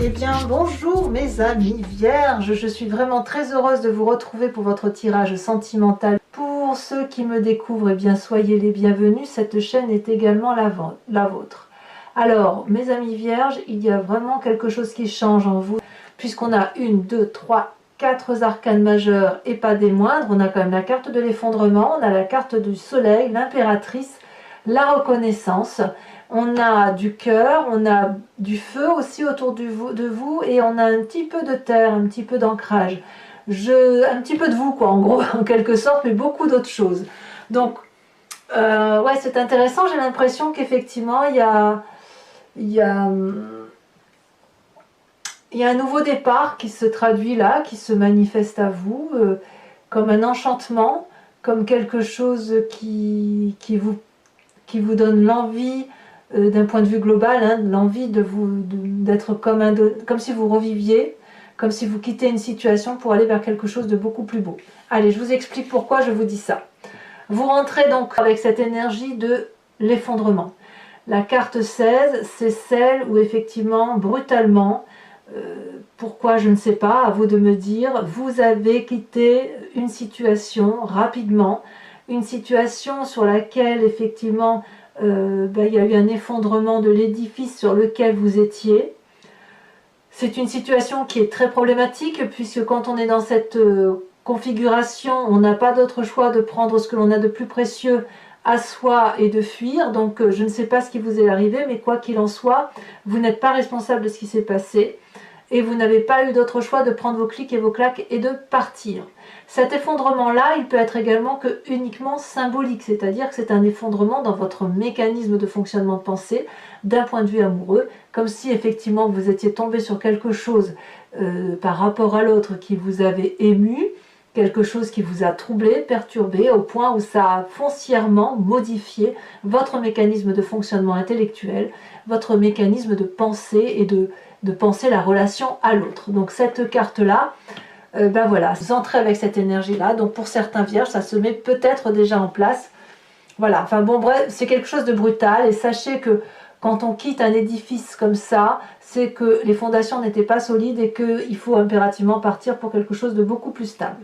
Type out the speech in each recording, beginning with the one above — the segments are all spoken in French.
Eh bien bonjour mes amis vierges, je suis vraiment très heureuse de vous retrouver pour votre tirage sentimental. Pour ceux qui me découvrent, eh bien soyez les bienvenus, cette chaîne est également la vôtre. Alors mes amis vierges, il y a vraiment quelque chose qui change en vous, puisqu'on a 1, 2, 3, 4 arcanes majeurs et pas des moindres. On a quand même la carte de l'effondrement, on a la carte du soleil, l'impératrice, la reconnaissance. On a du cœur, on a du feu aussi autour de vous et on a un petit peu de terre, un petit peu d'ancrage. Un petit peu de vous quoi, en gros, en quelque sorte, mais beaucoup d'autres choses. Donc, ouais, c'est intéressant. J'ai l'impression qu'effectivement, il y a un nouveau départ qui se traduit là, qui se manifeste à vous, comme un enchantement, comme quelque chose qui vous donne l'envie, d'un point de vue global, hein, l'envie d'être comme si vous reviviez, comme si vous quittez une situation pour aller vers quelque chose de beaucoup plus beau. Allez, je vous explique pourquoi je vous dis ça. Vous rentrez donc avec cette énergie de l'effondrement. La carte 16, c'est celle où effectivement, brutalement, pourquoi je ne sais pas, à vous de me dire, vous avez quitté une situation rapidement, une situation sur laquelle effectivement il y a eu un effondrement de l'édifice sur lequel vous étiez. C'est une situation qui est très problématique puisque quand on est dans cette configuration, on n'a pas d'autre choix de prendre ce que l'on a de plus précieux à soi et de fuir. Donc je ne sais pas ce qui vous est arrivé, mais quoi qu'il en soit, vous n'êtes pas responsable de ce qui s'est passé. Et vous n'avez pas eu d'autre choix de prendre vos clics et vos claques et de partir. Cet effondrement-là, il peut être également que uniquement symbolique, c'est-à-dire que c'est un effondrement dans votre mécanisme de fonctionnement de pensée, d'un point de vue amoureux, comme si effectivement vous étiez tombé sur quelque chose par rapport à l'autre qui vous avait ému, quelque chose qui vous a troublé, perturbé, au point où ça a foncièrement modifié votre mécanisme de fonctionnement intellectuel, votre mécanisme de pensée et de penser la relation à l'autre. Donc cette carte-là, ben voilà, vous entrez avec cette énergie-là. Donc pour certains vierges, ça se met peut-être déjà en place. Voilà, enfin bon, bref, c'est quelque chose de brutal. Et sachez que quand on quitte un édifice comme ça, c'est que les fondations n'étaient pas solides et qu'il faut impérativement partir pour quelque chose de beaucoup plus stable.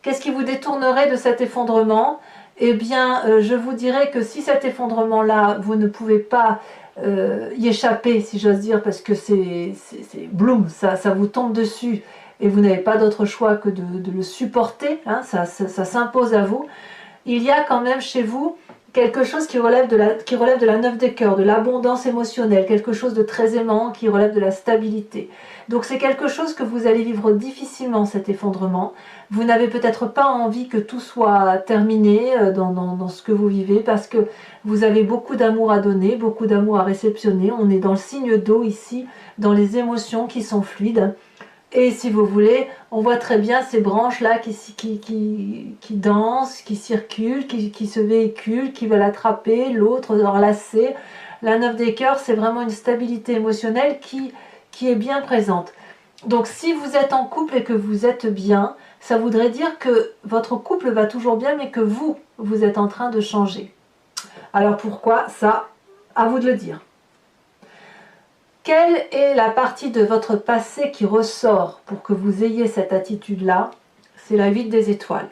Qu'est-ce qui vous détournerait de cet effondrement? Eh bien, je vous dirais que si cet effondrement-là, vous ne pouvez pas y échapper, si j'ose dire, parce que c'est bloom, ça vous tombe dessus et vous n'avez pas d'autre choix que de le supporter, hein, ça s'impose à vous. Il y a quand même chez vous quelque chose qui relève de la 9 des cœurs, de l'abondance émotionnelle, quelque chose de très aimant qui relève de la stabilité. Donc c'est quelque chose que vous allez vivre difficilement, cet effondrement. Vous n'avez peut-être pas envie que tout soit terminé dans ce que vous vivez, parce que vous avez beaucoup d'amour à donner, beaucoup d'amour à réceptionner. On est dans le signe d'eau ici, dans les émotions qui sont fluides. Et si vous voulez, on voit très bien ces branches-là qui dansent, qui circulent, qui se véhiculent, qui veulent attraper l'autre, enlacer. La 9 des cœurs, c'est vraiment une stabilité émotionnelle qui est bien présente. Donc si vous êtes en couple et que vous êtes bien, ça voudrait dire que votre couple va toujours bien, mais que vous êtes en train de changer. Alors pourquoi ça? À vous de le dire. Quelle est la partie de votre passé qui ressort pour que vous ayez cette attitude-là? C'est la 8 des étoiles.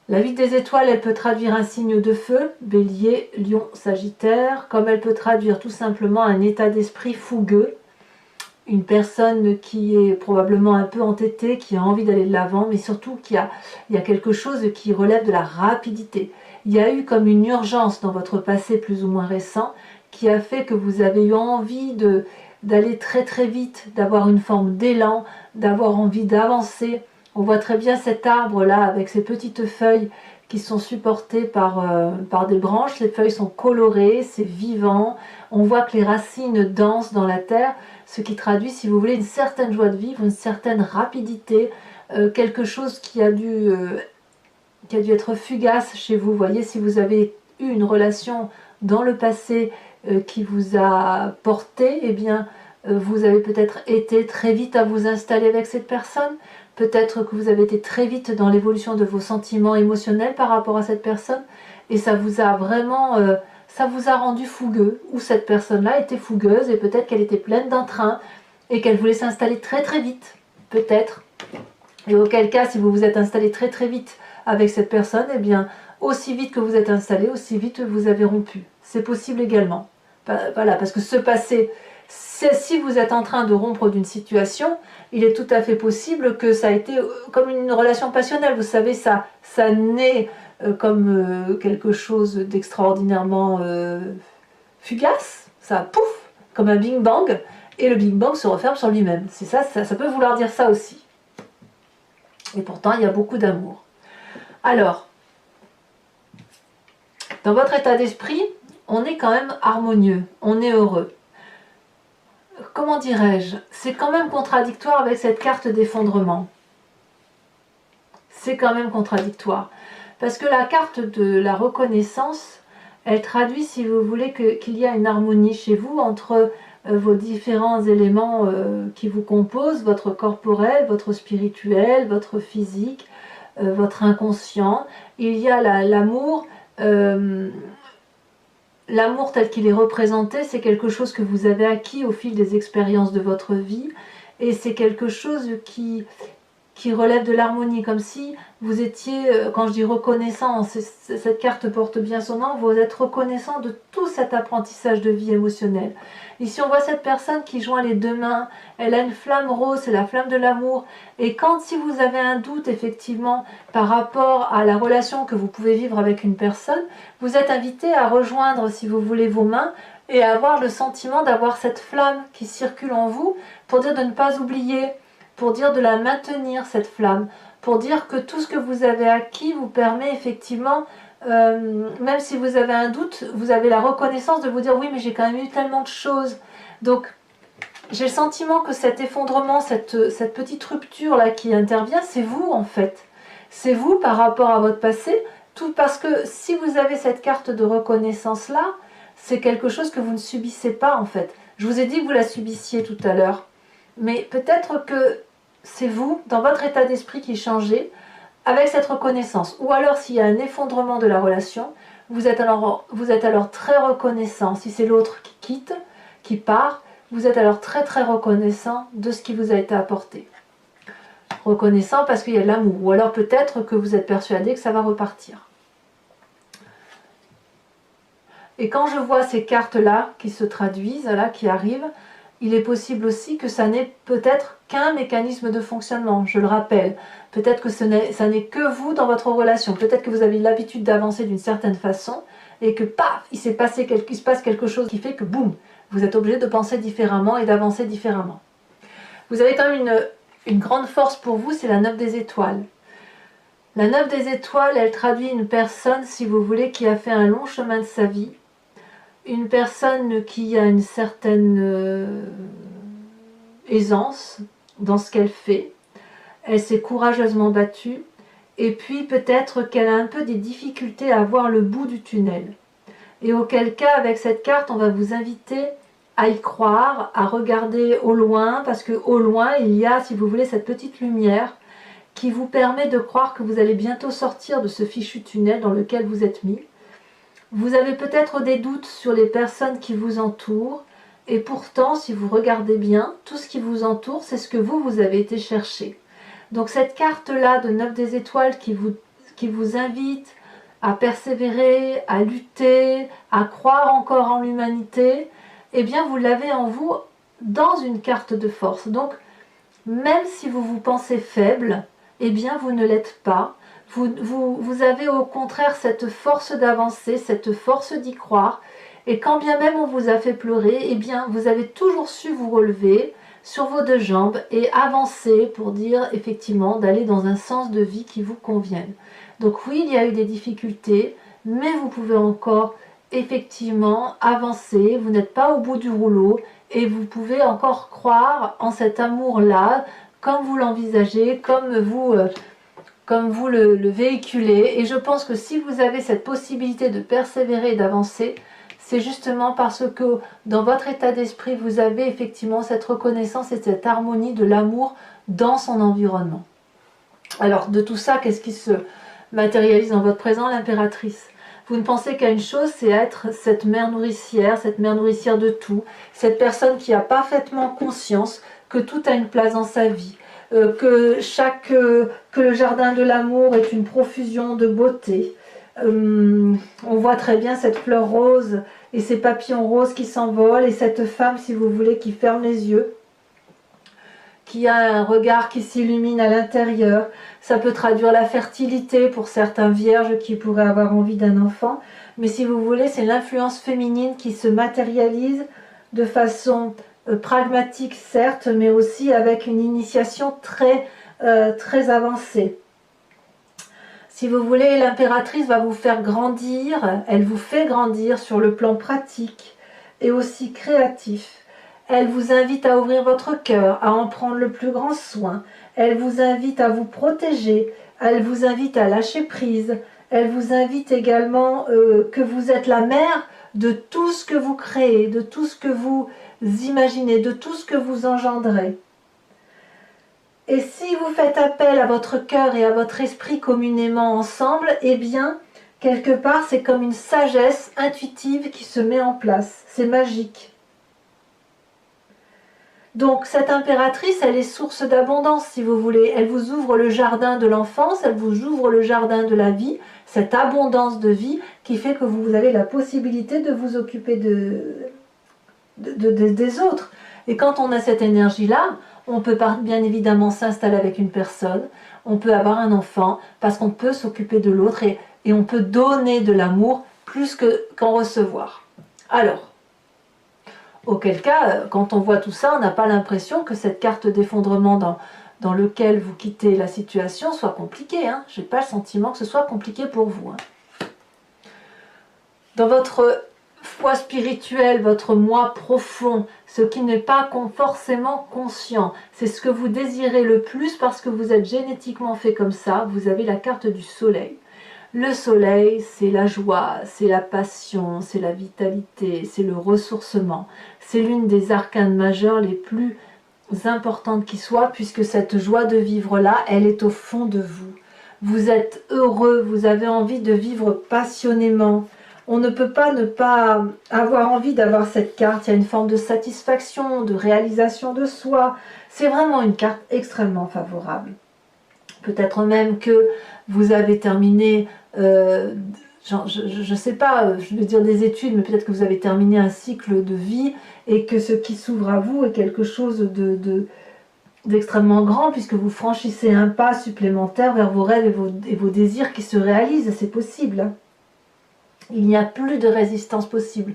La 8 des étoiles, elle peut traduire un signe de feu, Bélier, Lion, Sagittaire, comme elle peut traduire tout simplement un état d'esprit fougueux, une personne qui est probablement un peu entêtée, qui a envie d'aller de l'avant, mais surtout il y a quelque chose qui relève de la rapidité. Il y a eu comme une urgence dans votre passé plus ou moins récent, qui a fait que vous avez eu envie d'aller très très vite, d'avoir une forme d'élan, d'avoir envie d'avancer. On voit très bien cet arbre là avec ses petites feuilles qui sont supportées par des branches. Les feuilles sont colorées, c'est vivant. On voit que les racines dansent dans la terre, ce qui traduit, si vous voulez, une certaine joie de vivre, une certaine rapidité, quelque chose qui a dû être fugace chez vous. Vous voyez, si vous avez eu une relation dans le passé qui vous a porté, eh bien, vous avez peut-être été très vite à vous installer avec cette personne. Peut-être que vous avez été très vite dans l'évolution de vos sentiments émotionnels par rapport à cette personne. Et ça vous a vraiment ça vous a rendu fougueux, ou cette personne-là était fougueuse et peut-être qu'elle était pleine d'entrain et qu'elle voulait s'installer très très vite, peut-être. Et auquel cas, si vous vous êtes installé très très vite avec cette personne, eh bien, aussi vite que vous êtes installé, aussi vite vous avez rompu. C'est possible également. Voilà, parce que ce passé, si vous êtes en train de rompre d'une situation, il est tout à fait possible que ça a été comme une relation passionnelle. Vous savez, ça naît comme quelque chose d'extraordinairement fugace. Ça pouf, comme un Big Bang, et le Big Bang se referme sur lui-même. C'est ça, ça peut vouloir dire ça aussi. Et pourtant, il y a beaucoup d'amour. Alors, dans votre état d'esprit, on est quand même harmonieux, on est heureux. Comment dirais-je? C'est quand même contradictoire avec cette carte d'effondrement. C'est quand même contradictoire. Parce que la carte de la reconnaissance, elle traduit, si vous voulez, qu'il y a une harmonie chez vous entre vos différents éléments qui vous composent, votre corporel, votre spirituel, votre physique, votre inconscient. Il y a l'amour. L'amour tel qu'il est représenté, c'est quelque chose que vous avez acquis au fil des expériences de votre vie, et c'est quelque chose qui relève de l'harmonie, comme si vous étiez, quand je dis reconnaissant, cette carte porte bien son nom, vous êtes reconnaissant de tout cet apprentissage de vie émotionnelle. Ici on voit cette personne qui joint les deux mains, elle a une flamme rose, c'est la flamme de l'amour, et quand si vous avez un doute effectivement par rapport à la relation que vous pouvez vivre avec une personne, vous êtes invité à rejoindre, si vous voulez, vos mains, et à avoir le sentiment d'avoir cette flamme qui circule en vous, pour dire de ne pas oublier, pour dire de la maintenir, cette flamme, pour dire que tout ce que vous avez acquis vous permet effectivement, même si vous avez un doute, vous avez la reconnaissance de vous dire oui mais j'ai quand même eu tellement de choses. Donc j'ai le sentiment que cet effondrement, cette petite rupture là qui intervient, c'est vous en fait. C'est vous par rapport à votre passé, tout parce que si vous avez cette carte de reconnaissance là, c'est quelque chose que vous ne subissez pas en fait. Je vous ai dit que vous la subissiez tout à l'heure, mais peut-être que c'est vous, dans votre état d'esprit qui changez avec cette reconnaissance. Ou alors s'il y a un effondrement de la relation, vous êtes alors très reconnaissant. Si c'est l'autre qui quitte, qui part, vous êtes alors très très reconnaissant de ce qui vous a été apporté. Reconnaissant parce qu'il y a de l'amour. Ou alors peut-être que vous êtes persuadé que ça va repartir. Et quand je vois ces cartes-là qui se traduisent, là, qui arrivent, il est possible aussi que ça n'est peut-être qu'un mécanisme de fonctionnement, je le rappelle. Peut-être que ça n'est que vous dans votre relation. Peut-être que vous avez l'habitude d'avancer d'une certaine façon et que paf, il se passe quelque chose qui fait que boum, vous êtes obligé de penser différemment et d'avancer différemment. Vous avez quand même une grande force pour vous, c'est la 9 des étoiles. La 9 des étoiles, elle traduit une personne, si vous voulez, qui a fait un long chemin de sa vie. Une personne qui a une certaine aisance dans ce qu'elle fait. Elle s'est courageusement battue. Et puis peut-être qu'elle a un peu des difficultés à voir le bout du tunnel. Et auquel cas, avec cette carte, on va vous inviter à y croire, à regarder au loin, parce qu'au loin, il y a, si vous voulez, cette petite lumière qui vous permet de croire que vous allez bientôt sortir de ce fichu tunnel dans lequel vous êtes mis. Vous avez peut-être des doutes sur les personnes qui vous entourent, et pourtant, si vous regardez bien, tout ce qui vous entoure, c'est ce que vous avez été chercher. Donc cette carte-là de 9 des étoiles qui vous invite à persévérer, à lutter, à croire encore en l'humanité, eh bien vous l'avez en vous dans une carte de force. Donc, même si vous vous pensez faible, eh bien vous ne l'êtes pas. Vous avez au contraire cette force d'avancer, cette force d'y croire. Et quand bien même on vous a fait pleurer, eh bien vous avez toujours su vous relever sur vos deux jambes et avancer pour dire effectivement d'aller dans un sens de vie qui vous convienne. Donc oui, il y a eu des difficultés, mais vous pouvez encore effectivement avancer. Vous n'êtes pas au bout du rouleau et vous pouvez encore croire en cet amour-là, comme vous l'envisagez, comme vous le véhiculez. Et je pense que si vous avez cette possibilité de persévérer et d'avancer, c'est justement parce que dans votre état d'esprit, vous avez effectivement cette reconnaissance et cette harmonie de l'amour dans son environnement. Alors de tout ça, qu'est-ce qui se matérialise dans votre présent? L'impératrice. Vous ne pensez qu'à une chose, c'est être cette mère nourricière de tout, cette personne qui a parfaitement conscience que tout a une place dans sa vie, que le jardin de l'amour est une profusion de beauté. On voit très bien cette fleur rose et ces papillons roses qui s'envolent et cette femme, si vous voulez, qui ferme les yeux, qui a un regard qui s'illumine à l'intérieur. Ça peut traduire la fertilité pour certains vierges qui pourraient avoir envie d'un enfant. Mais si vous voulez, c'est l'influence féminine qui se matérialise de façon pragmatique, certes, mais aussi avec une initiation très avancée. Si vous voulez, l'impératrice va vous faire grandir, elle vous fait grandir sur le plan pratique et aussi créatif. Elle vous invite à ouvrir votre cœur, à en prendre le plus grand soin. Elle vous invite à vous protéger. Elle vous invite à lâcher prise. Elle vous invite également que vous êtes la mère de tout ce que vous créez, de tout ce que vous imaginez, de tout ce que vous engendrez. Et si vous faites appel à votre cœur et à votre esprit communément ensemble, eh bien, quelque part, c'est comme une sagesse intuitive qui se met en place. C'est magique. Donc cette impératrice, elle est source d'abondance si vous voulez. Elle vous ouvre le jardin de l'enfance, elle vous ouvre le jardin de la vie, cette abondance de vie qui fait que vous avez la possibilité de vous occuper des autres. Et quand on a cette énergie-là, on peut bien évidemment s'installer avec une personne, on peut avoir un enfant parce qu'on peut s'occuper de l'autre et on peut donner de l'amour plus qu'en recevoir. Alors, auquel cas, quand on voit tout ça, on n'a pas l'impression que cette carte d'effondrement dans lequel vous quittez la situation soit compliquée. Hein. Je n'ai pas le sentiment que ce soit compliqué pour vous. Hein. Dans votre foi spirituelle, votre moi profond, ce qui n'est pas forcément conscient, c'est ce que vous désirez le plus parce que vous êtes génétiquement fait comme ça, vous avez la carte du soleil. Le soleil, c'est la joie, c'est la passion, c'est la vitalité, c'est le ressourcement. C'est l'une des arcanes majeures les plus importantes qui soient, puisque cette joie de vivre-là, elle est au fond de vous. Vous êtes heureux, vous avez envie de vivre passionnément. On ne peut pas ne pas avoir envie d'avoir cette carte. Il y a une forme de satisfaction, de réalisation de soi. C'est vraiment une carte extrêmement favorable. Peut-être même que vous avez terminé, je ne sais pas, je veux dire des études, mais peut-être que vous avez terminé un cycle de vie et que ce qui s'ouvre à vous est quelque chose d'extrêmement grand puisque vous franchissez un pas supplémentaire vers vos rêves et vos désirs qui se réalisent. C'est possible. Il n'y a plus de résistance possible,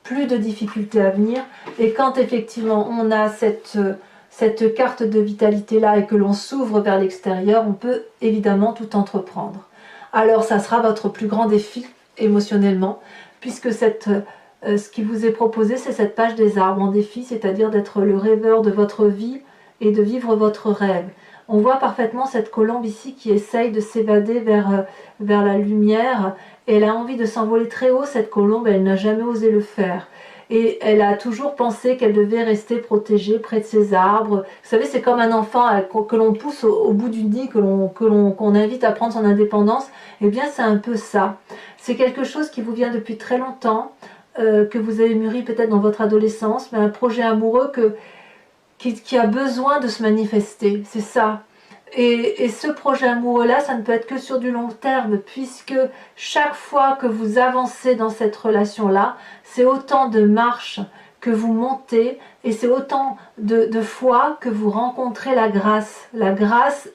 plus de difficultés à venir. Et quand effectivement on a cette carte de vitalité là et que l'on s'ouvre vers l'extérieur, on peut évidemment tout entreprendre. Alors ça sera votre plus grand défi émotionnellement, puisque ce qui vous est proposé, c'est cette page des arbres en défi, c'est-à-dire d'être le rêveur de votre vie et de vivre votre rêve. On voit parfaitement cette colombe ici qui essaye de s'évader vers la lumière. Elle a envie de s'envoler très haut, cette colombe, elle n'a jamais osé le faire. Et elle a toujours pensé qu'elle devait rester protégée près de ces arbres. Vous savez, c'est comme un enfant que l'on pousse au bout du nid, qu'on invite à prendre son indépendance. Eh bien, c'est un peu ça. C'est quelque chose qui vous vient depuis très longtemps, que vous avez mûri peut-être dans votre adolescence, mais un projet amoureux qui a besoin de se manifester. C'est ça. Et ce projet amoureux-là, ça ne peut être que sur du long terme, puisque chaque fois que vous avancez dans cette relation-là, c'est autant de marches que vous montez, et c'est autant de fois que vous rencontrez la grâce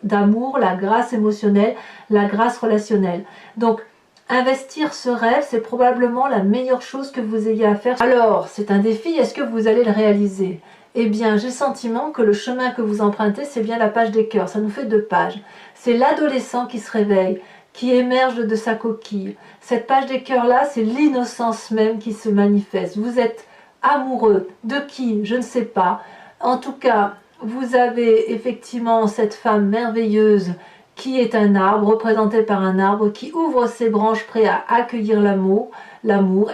d'amour, la grâce émotionnelle, la grâce relationnelle. Donc, investir ce rêve, c'est probablement la meilleure chose que vous ayez à faire. Alors, c'est un défi, est-ce que vous allez le réaliser ? Eh bien, j'ai le sentiment que le chemin que vous empruntez, c'est bien la page des cœurs. Ça nous fait 2 pages. C'est l'adolescent qui se réveille, qui émerge de sa coquille. Cette page des cœurs-là, c'est l'innocence même qui se manifeste. Vous êtes amoureux de qui? Je ne sais pas. En tout cas, vous avez effectivement cette femme merveilleuse qui est un arbre, représenté par un arbre, qui ouvre ses branches prêt à accueillir l'amour.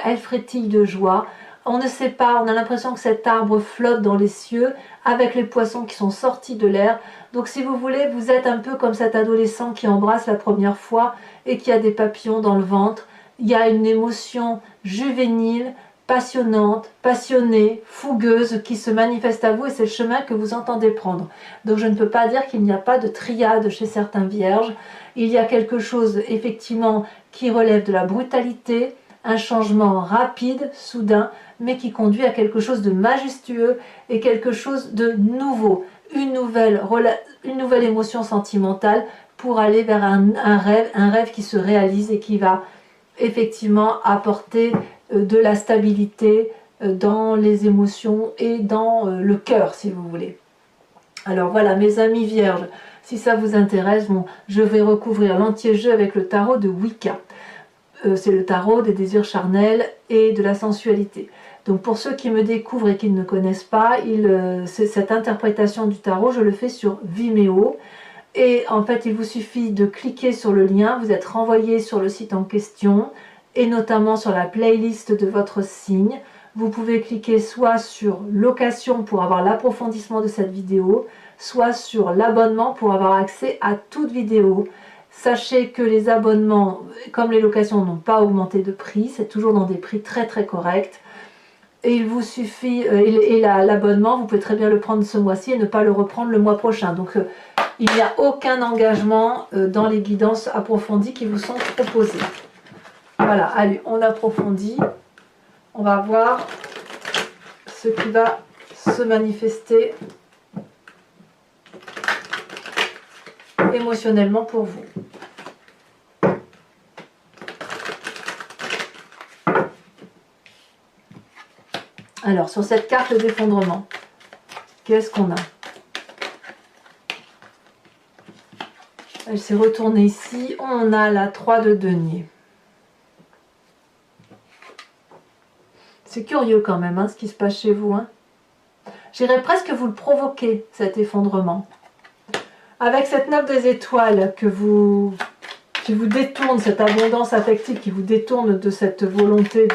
Elle frétille de joie. On ne sait pas, on a l'impression que cet arbre flotte dans les cieux avec les poissons qui sont sortis de l'air. Donc si vous voulez, vous êtes un peu comme cet adolescent qui embrasse la première fois et qui a des papillons dans le ventre il y a une émotion juvénile, passionnante, passionnée, fougueuse qui se manifeste à vous et c'est le chemin que vous entendez prendre. Donc je ne peux pas dire qu'il n'y a pas de triade chez certains vierges. Il y a quelque chose effectivement qui relève de la brutalité, un changement rapide, soudain, mais qui conduit à quelque chose de majestueux et quelque chose de nouveau, une nouvelle émotion sentimentale pour aller vers un rêve qui se réalise et qui va effectivement apporter de la stabilité dans les émotions et dans le cœur, si vous voulez. Alors voilà, mes amis vierges, si ça vous intéresse, bon, je vais recouvrir l'entier jeu avec le tarot de Wicca. C'est le tarot des désirs charnels et de la sensualité. Donc pour ceux qui me découvrent et qui ne connaissent pas, cette interprétation du tarot, je le fais sur Vimeo. Et en fait, il vous suffit de cliquer sur le lien, vous êtes renvoyé sur le site en question, et notamment sur la playlist de votre signe. Vous pouvez cliquer soit sur location pour avoir l'approfondissement de cette vidéo, soit sur l'abonnement pour avoir accès à toute vidéo. Sachez que les abonnements, comme les locations, n'ont pas augmenté de prix, c'est toujours dans des prix très très corrects. Et il vous suffit, l'abonnement, vous pouvez très bien le prendre ce mois-ci et ne pas le reprendre le mois prochain. Donc il n'y a aucun engagement dans les guidances approfondies qui vous sont proposées. Voilà, allez, on approfondit. On va voir ce qui va se manifester émotionnellement pour vous. Alors, sur cette carte d'effondrement, qu'est-ce qu'on a? Elle s'est retournée ici. On a la 3 de denier. C'est curieux quand même, hein, ce qui se passe chez vous. Hein. J'irais presque vous le provoquer, cet effondrement. Avec cette 9 des étoiles qui vous détourne, cette abondance affective qui vous détourne de cette volonté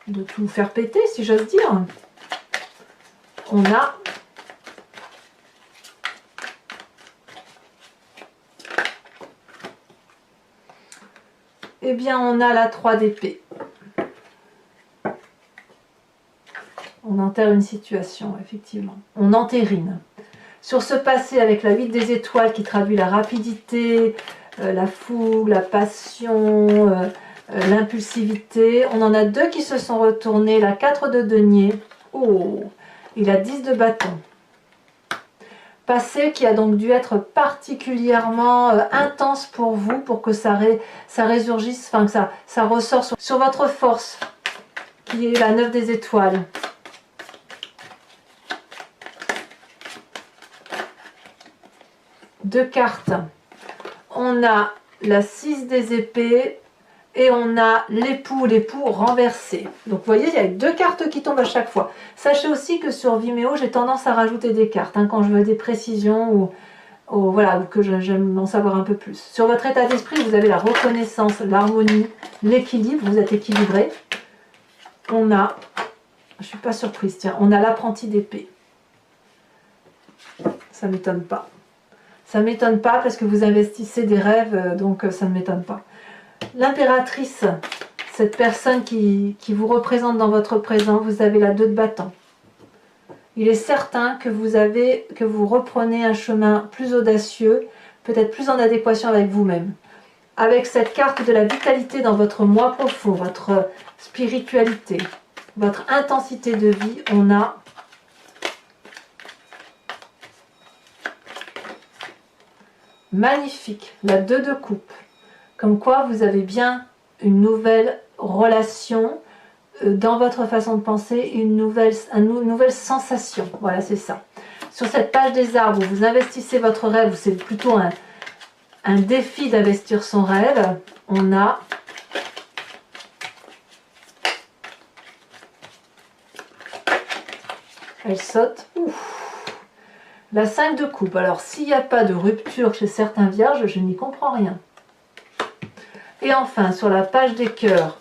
de tout faire péter, si j'ose dire, on a on a la 3 d'épée. On enterre une situation, effectivement. On entérine. Sur ce passé avec la 8 des étoiles qui traduit la rapidité, la fougue, la passion, l'impulsivité. On en a 2 qui se sont retournés. La 4 de denier. Oh, et la 10 de bâton. Passé qui a donc dû être particulièrement intense pour vous, pour que ça résurgisse, enfin que ça ressort sur votre force, qui est la 9 des étoiles. Deux cartes. On a la 6 des épées et on a l'époux renversé. Donc vous voyez, il y a 2 cartes qui tombent à chaque fois. Sachez aussi que sur Vimeo, j'ai tendance à rajouter des cartes hein, quand je veux des précisions ou voilà, ou que j'aime en savoir un peu plus. Sur votre état d'esprit, vous avez la reconnaissance, l'harmonie, l'équilibre, vous êtes équilibré. On a, je suis pas surprise, tiens, on a l'apprenti d'épée. Ça ne m'étonne pas. Ça ne m'étonne pas parce que vous investissez des rêves, donc ça ne m'étonne pas. L'impératrice, cette personne qui vous représente dans votre présent, vous avez la 2 de bâton. Il est certain que vous reprenez un chemin plus audacieux, peut-être plus en adéquation avec vous-même. Avec cette carte de la vitalité dans votre moi profond, votre spiritualité, votre intensité de vie, on a magnifique, la 2 de coupe. Comme quoi vous avez bien une nouvelle relation dans votre façon de penser, une nouvelle sensation. Voilà, c'est ça. Sur cette page des arbres, vous investissez votre rêve, c'est plutôt un défi d'investir son rêve. On a elle saute. Ouf. La 5 de coupe. Alors, s'il n'y a pas de rupture chez certains vierges, je n'y comprends rien. Et enfin, sur la page des cœurs,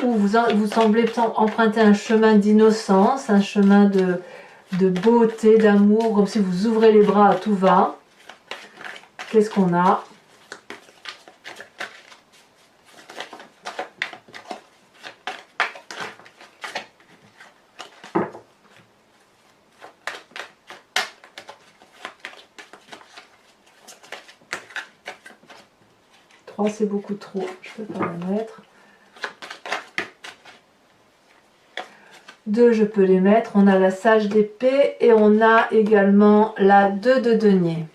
où vous semblez emprunter un chemin d'innocence, un chemin de beauté, d'amour, comme si vous ouvrez les bras à tout va. Qu'est-ce qu'on a? 3 c'est beaucoup trop, je ne peux pas la mettre. 2 je peux les mettre, on a la sage d'épée et on a également la 2 de denier.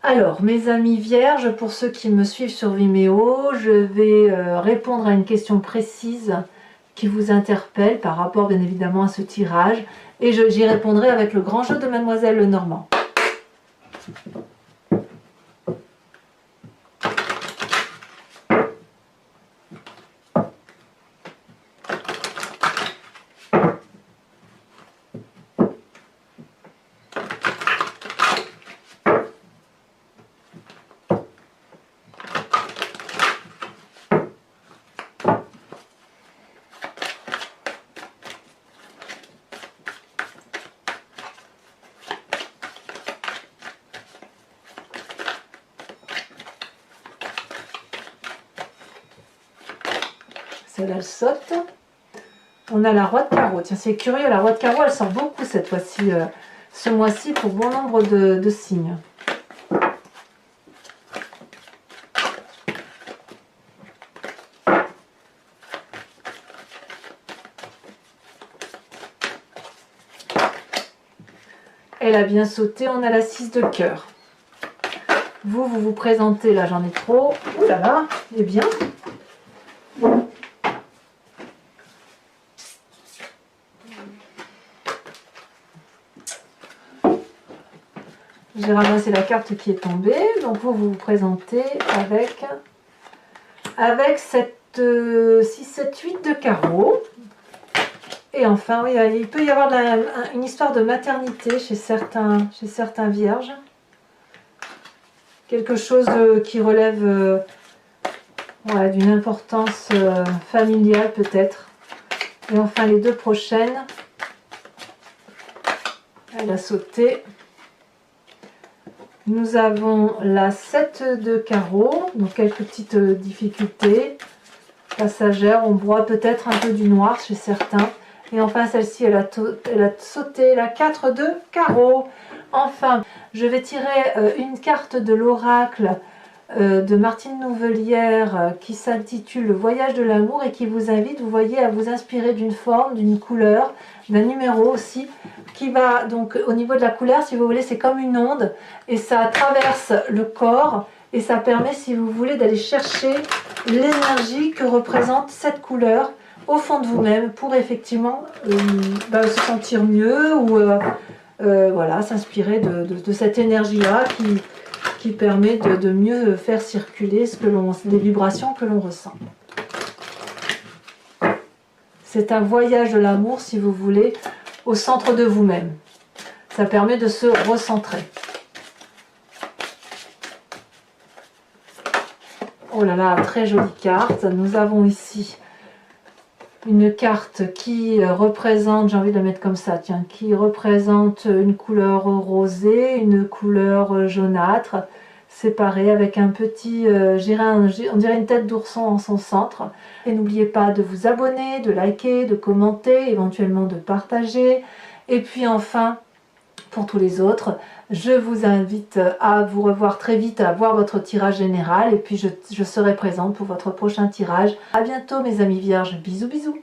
Alors mes amis vierges, pour ceux qui me suivent sur Vimeo, je vais répondre à une question précise qui vous interpelle par rapport bien évidemment à ce tirage et j'y répondrai avec le grand jeu de Mademoiselle Lenormand. Celle-là, elle saute. On a la roi de carreau. Tiens, c'est curieux, la roi de carreau, elle sort beaucoup cette fois-ci, ce mois-ci, pour bon nombre de signes. Elle a bien sauté, on a la 6 de cœur. Vous vous présentez, là j'en ai trop. Ouh là là, eh bien. J'ai ramassé la carte qui est tombée, donc vous vous présentez avec cette 6, 7, 8 de carreau. Et enfin, oui, il peut y avoir une histoire de maternité chez certains vierges. Quelque chose qui relève ouais, d'une importance familiale peut-être. Et enfin, les 2 prochaines. Elle a sauté. Nous avons la 7 de carreau, donc quelques petites difficultés passagères. On voit peut-être un peu du noir chez certains. Et enfin, celle-ci, elle a sauté la 4 de carreau. Enfin, je vais tirer une carte de l'oracle de Martine Nouvelière qui s'intitule Le voyage de l'amour et qui vous invite, vous voyez, à vous inspirer d'une forme, d'une couleur, d'un numéro aussi, qui va donc au niveau de la couleur, si vous voulez, c'est comme une onde et ça traverse le corps et ça permet, si vous voulez, d'aller chercher l'énergie que représente cette couleur au fond de vous-même pour effectivement se sentir mieux ou voilà, s'inspirer de cette énergie-là qui permet de mieux faire circuler les vibrations que l'on ressent. C'est un voyage de l'amour, si vous voulez, au centre de vous-même. Ça permet de se recentrer. Oh là là, très jolie carte. Nous avons ici une carte qui représente, j'ai envie de la mettre comme ça, tiens, qui représente une couleur rosée, une couleur jaunâtre, séparée avec un petit, on dirait une tête d'ourson en son centre. Et n'oubliez pas de vous abonner, de liker, de commenter, éventuellement de partager. Et puis enfin, pour tous les autres, je vous invite à vous revoir très vite, à voir votre tirage général. Et puis je serai présente pour votre prochain tirage. À bientôt mes amis vierges, bisous bisous.